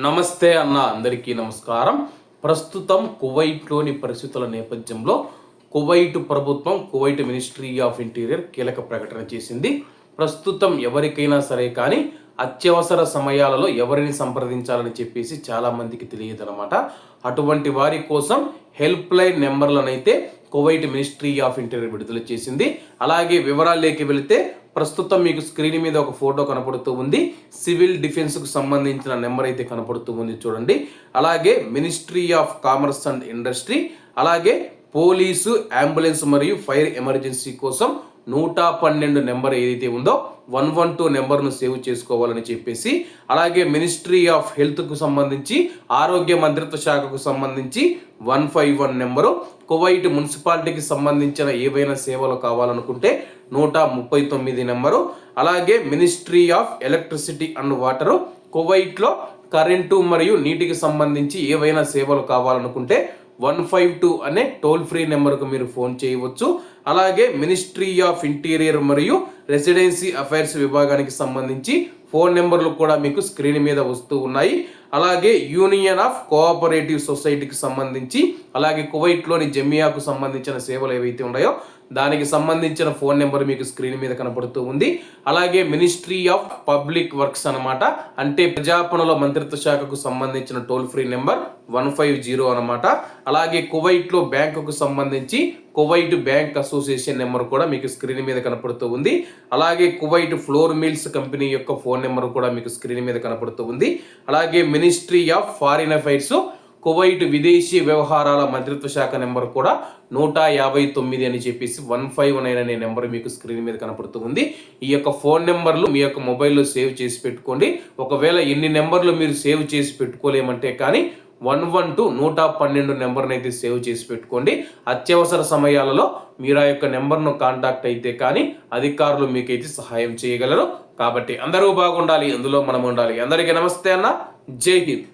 నమస్తే అన్న అందరికీ నమస్కారం. ప్రస్తుతం కువైట్లోని పరిస్థితుల నేపథ్యంలో కువైట్ ప్రభుత్వం కువైట్ మినిస్ట్రీ ఆఫ్ ఇంటీరియర్ కీలక ప్రకటన చేసింది. ప్రస్తుతం ఎవరికైనా సరే కానీ అత్యవసర సమయాలలో ఎవరిని సంప్రదించాలని చెప్పేసి చాలామందికి తెలియదన్నమాట. అటువంటి వారి కోసం హెల్ప్ లైన్ నెంబర్లనైతే కువైట్ మినిస్ట్రీ ఆఫ్ ఇంటీరియర్ విడుదల చేసింది. అలాగే వివరాల్లోకి వెళితే ప్రస్తుతం మీకు స్క్రీన్ మీద ఒక ఫోటో కనపడుతూ ఉంది. సివిల్ డిఫెన్స్కు సంబంధించిన నెంబర్ అయితే కనపడుతూ ఉంది చూడండి. అలాగే ministry of commerce and industry, అలాగే పోలీసు, అంబులెన్స్ మరియు ఫైర్ ఎమర్జెన్సీ కోసం 112 నెంబర్ ఏదైతే ఉందో 112 నెంబర్ను సేవ్ చేసుకోవాలని చెప్పేసి, అలాగే మినిస్ట్రీ ఆఫ్ హెల్త్కు సంబంధించి ఆరోగ్య మంత్రిత్వ శాఖకు సంబంధించి 151 నెంబరు, కువైట్ మున్సిపాలిటీకి సంబంధించిన ఏవైనా సేవలు కావాలనుకుంటే 139 నెంబరు, అలాగే ministry of electricity and water, కువైట్లో కరెంటు మరియు నీటికి సంబంధించి ఏవైనా సేవలు కావాలనుకుంటే 152 అనే టోల్ ఫ్రీ నెంబర్కు మీరు ఫోన్ చేయవచ్చు. అలాగే మినిస్ట్రీ ఆఫ్ ఇంటీరియర్ మరియు రెసిడెన్సీ అఫైర్స్ విభాగానికి సంబంధించి ఫోన్ నెంబర్లు కూడా మీకు స్క్రీన్ మీద వస్తూ ఉన్నాయి. అలాగే యూనియన్ ఆఫ్ కోఆపరేటివ్ సొసైటీకి సంబంధించి, అలాగే కువైట్లోని జమియాకు సంబంధించిన సేవలు ఏవైతే ఉన్నాయో దానికి సంబంధించిన ఫోన్ నెంబర్ మీకు స్క్రీన్ మీద కనపడుతూ ఉంది. అలాగే మినిస్ట్రీ ఆఫ్ పబ్లిక్ వర్క్స్ అనమాట, అంటే ప్రజాపనుల మంత్రిత్వ శాఖకు సంబంధించిన టోల్ ఫ్రీ నెంబర్ 150 అనమాట. అలాగే కువైట్లో బ్యాంకుకు సంబంధించి కువైట్ బ్యాంక్ అసోసియేషన్ నెంబర్ కూడా మీకు స్క్రీన్ మీద కనపడుతూ ఉంది. అలాగే కువైట్ ఫ్లోర్ మిల్స్ కంపెనీ యొక్క ఫోన్ నెంబర్ కూడా మీకు స్క్రీన్ మీద కనపడుతూ ఉంది. అలాగే ministry of foreign affairs Kuwait విదేశీ వ్యవహారాల మంత్రిత్వ శాఖ నెంబర్ కూడా 159 అని చెప్పేసి 159 అనే నెంబర్ మీకు స్క్రీన్ మీద కనపడుతూ ఉంది. ఈ యొక్క ఫోన్ నెంబర్లు మీ యొక్క మొబైల్లో సేవ్ చేసి పెట్టుకోండి. ఒకవేళ ఎన్ని నెంబర్లు మీరు సేవ్ చేసి పెట్టుకోలేమంటే కానీ 112 నెంబర్ని అయితే సేవ్ చేసి పెట్టుకోండి. అత్యవసర సమయాలలో మీరు ఆ యొక్క నెంబర్ను కాంటాక్ట్ అయితే కానీ అధికారులు మీకైతే సహాయం చేయగలరు. కాబట్టి అందరూ బాగుండాలి, అందులో మనం ఉండాలి. అందరికీ నమస్తే అన్న, జై హింద్.